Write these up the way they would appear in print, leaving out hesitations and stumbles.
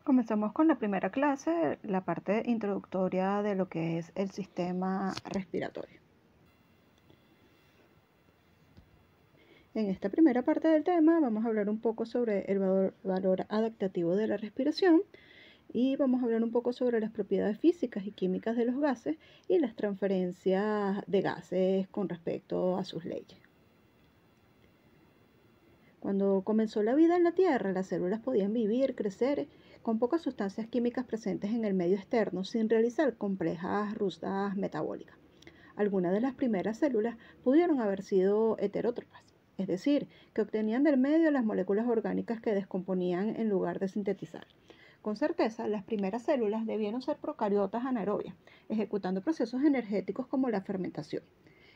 Comenzamos con la primera clase, la parte introductoria de lo que es el sistema respiratorio. En esta primera parte del tema vamos a hablar un poco sobre el valor adaptativo de la respiración y vamos a hablar un poco sobre las propiedades físicas y químicas de los gases y las transferencias de gases con respecto a sus leyes. Cuando comenzó la vida en la Tierra, las células podían vivir, crecer con pocas sustancias químicas presentes en el medio externo sin realizar complejas rutas metabólicas. Algunas de las primeras células pudieron haber sido heterótrofas, es decir, que obtenían del medio las moléculas orgánicas que descomponían en lugar de sintetizar. Con certeza, las primeras células debieron ser procariotas anaerobias, ejecutando procesos energéticos como la fermentación.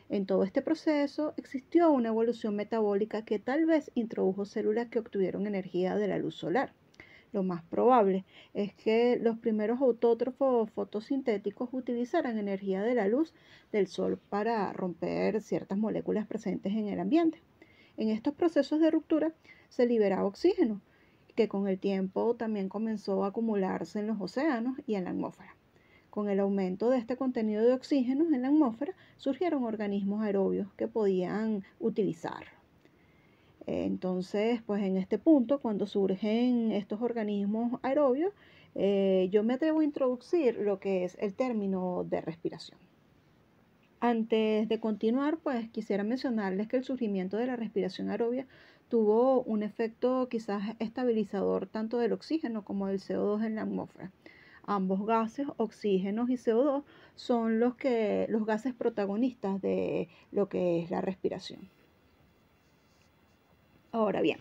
En todo este proceso existió una evolución metabólica que tal vez introdujo células que obtuvieron energía de la luz solar. Lo más probable es que los primeros autótrofos fotosintéticos utilizaran energía de la luz del sol para romper ciertas moléculas presentes en el ambiente. En estos procesos de ruptura se liberaba oxígeno, que con el tiempo también comenzó a acumularse en los océanos y en la atmósfera. Con el aumento de este contenido de oxígeno en la atmósfera, surgieron organismos aerobios que podían utilizarlo. Entonces, pues en este punto, cuando surgen estos organismos aerobios, yo me atrevo a introducir lo que es el término de respiración. Antes de continuar, pues quisiera mencionarles que el surgimiento de la respiración aerobia tuvo un efecto quizás estabilizador tanto del oxígeno como del CO2 en la atmósfera. Ambos gases, oxígeno y CO2, son los gases protagonistas de lo que es la respiración. Ahora bien,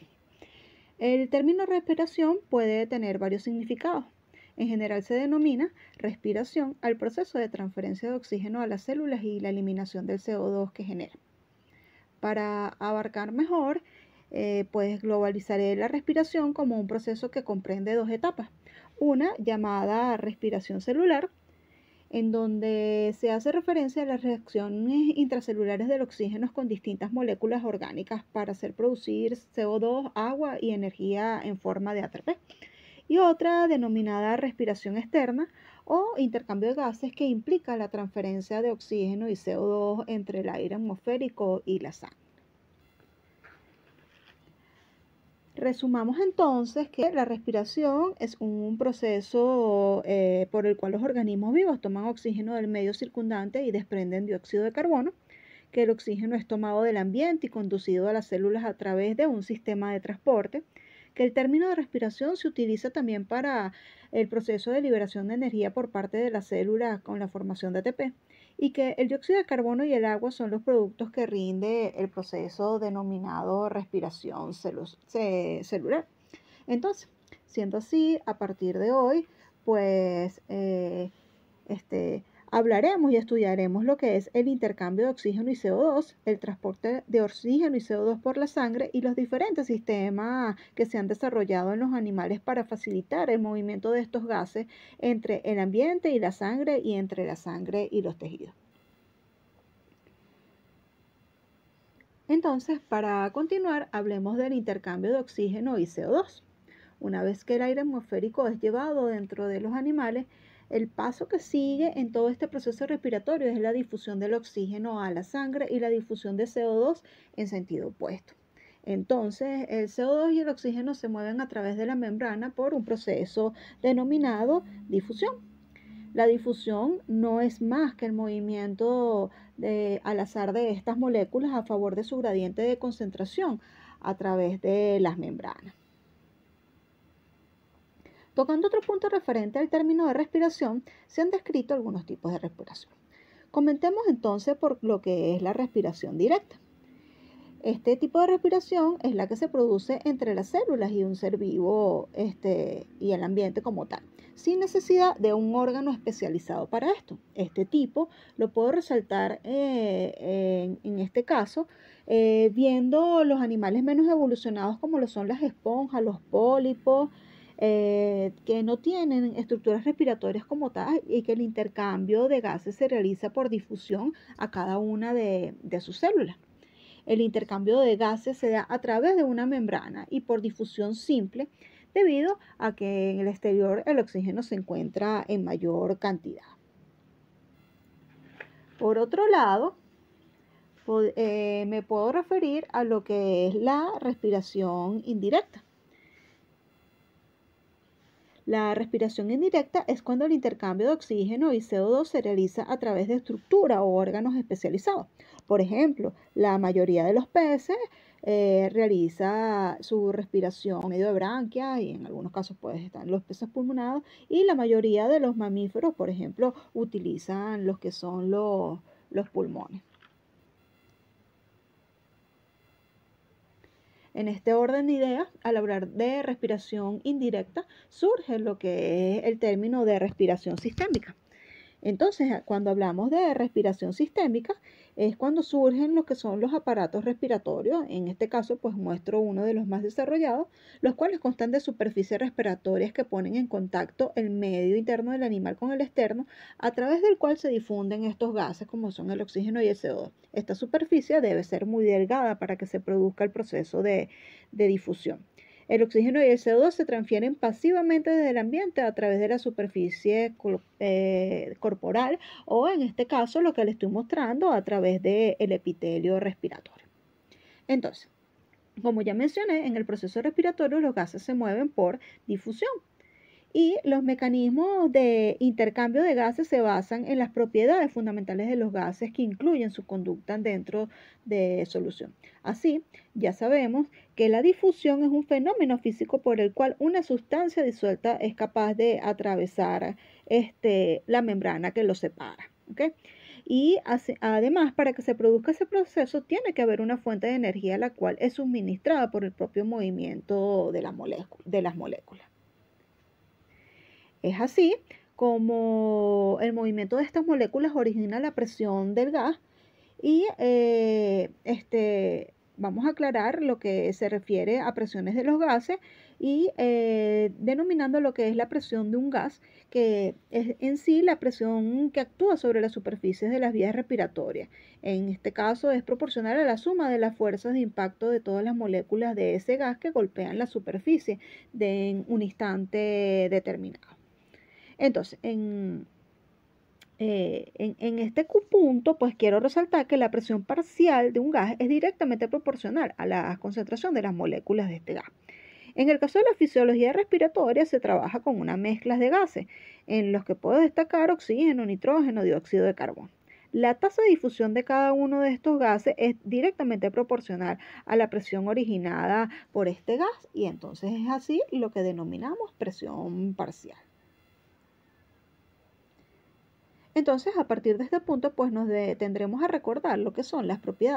el término respiración puede tener varios significados. En general se denomina respiración al proceso de transferencia de oxígeno a las células y la eliminación del CO2 que genera. Para abarcar mejor, pues globalizaré la respiración como un proceso que comprende dos etapas. Una llamada respiración celular, en donde se hace referencia a las reacciones intracelulares del oxígeno con distintas moléculas orgánicas para hacer producir CO2, agua y energía en forma de ATP. Y otra denominada respiración externa o intercambio de gases que implica la transferencia de oxígeno y CO2 entre el aire atmosférico y la sangre. Resumamos entonces que la respiración es un proceso por el cual los organismos vivos toman oxígeno del medio circundante y desprenden dióxido de carbono, que el oxígeno es tomado del ambiente y conducido a las células a través de un sistema de transporte, que el término de respiración se utiliza también para el proceso de liberación de energía por parte de las células con la formación de ATP, y que el dióxido de carbono y el agua son los productos que rinde el proceso denominado respiración celular. Entonces, siendo así, a partir de hoy, pues hablaremos y estudiaremos lo que es el intercambio de oxígeno y CO2, el transporte de oxígeno y CO2 por la sangre y los diferentes sistemas que se han desarrollado en los animales para facilitar el movimiento de estos gases entre el ambiente y la sangre y entre la sangre y los tejidos. Entonces, para continuar, hablemos del intercambio de oxígeno y CO2. Una vez que el aire atmosférico es llevado dentro de los animales, el paso que sigue en todo este proceso respiratorio es la difusión del oxígeno a la sangre y la difusión de CO2 en sentido opuesto. Entonces, el CO2 y el oxígeno se mueven a través de la membrana por un proceso denominado difusión. La difusión no es más que el movimiento al azar de estas moléculas a favor de su gradiente de concentración a través de las membranas. Tocando otro punto referente al término de respiración, se han descrito algunos tipos de respiración. Comentemos entonces por lo que es la respiración directa. Este tipo de respiración es la que se produce entre las células y un ser vivo y el ambiente como tal, sin necesidad de un órgano especializado para esto. Este tipo lo puedo resaltar en este caso viendo los animales menos evolucionados como lo son las esponjas, los pólipos, que no tienen estructuras respiratorias como tal y que el intercambio de gases se realiza por difusión a cada una de sus células. El intercambio de gases se da a través de una membrana y por difusión simple debido a que en el exterior el oxígeno se encuentra en mayor cantidad. Por otro lado, me puedo referir a lo que es la respiración indirecta. La respiración indirecta es cuando el intercambio de oxígeno y CO2 se realiza a través de estructura o órganos especializados. Por ejemplo, la mayoría de los peces realiza su respiración por medio de branquias y en algunos casos pues están los peces pulmonados, y la mayoría de los mamíferos, por ejemplo, utilizan los que son los pulmones. En este orden de ideas, al hablar de respiración indirecta, surge lo que es el término de respiración sistémica. Entonces, cuando hablamos de respiración sistémica, es cuando surgen lo que son los aparatos respiratorios. En este caso, pues muestro uno de los más desarrollados, los cuales constan de superficies respiratorias que ponen en contacto el medio interno del animal con el externo, a través del cual se difunden estos gases como son el oxígeno y el CO2. Esta superficie debe ser muy delgada para que se produzca el proceso de difusión. El oxígeno y el CO2 se transfieren pasivamente desde el ambiente a través de la superficie corporal, o en este caso lo que le estoy mostrando a través del epitelio respiratorio. Entonces, como ya mencioné, en el proceso respiratorio los gases se mueven por difusión. Y los mecanismos de intercambio de gases se basan en las propiedades fundamentales de los gases que incluyen su conducta dentro de solución. Así, ya sabemos que la difusión es un fenómeno físico por el cual una sustancia disuelta es capaz de atravesar la membrana que lo separa. ¿Okay? Y además, para que se produzca ese proceso, tiene que haber una fuente de energía, la cual es suministrada por el propio movimiento de las moléculas. Es así como el movimiento de estas moléculas origina la presión del gas, y vamos a aclarar lo que se refiere a presiones de los gases y denominando lo que es la presión de un gas, que es en sí la presión que actúa sobre las superficies de las vías respiratorias. En este caso es proporcional a la suma de las fuerzas de impacto de todas las moléculas de ese gas que golpean la superficie en un instante determinado. Entonces, en este punto, pues quiero resaltar que la presión parcial de un gas es directamente proporcional a la concentración de las moléculas de este gas. En el caso de la fisiología respiratoria, se trabaja con una mezcla de gases, en los que puedo destacar oxígeno, nitrógeno, dióxido de carbono. La tasa de difusión de cada uno de estos gases es directamente proporcional a la presión originada por este gas, y entonces es así lo que denominamos presión parcial. Entonces, a partir de este punto, pues nos detendremos a recordar lo que son las propiedades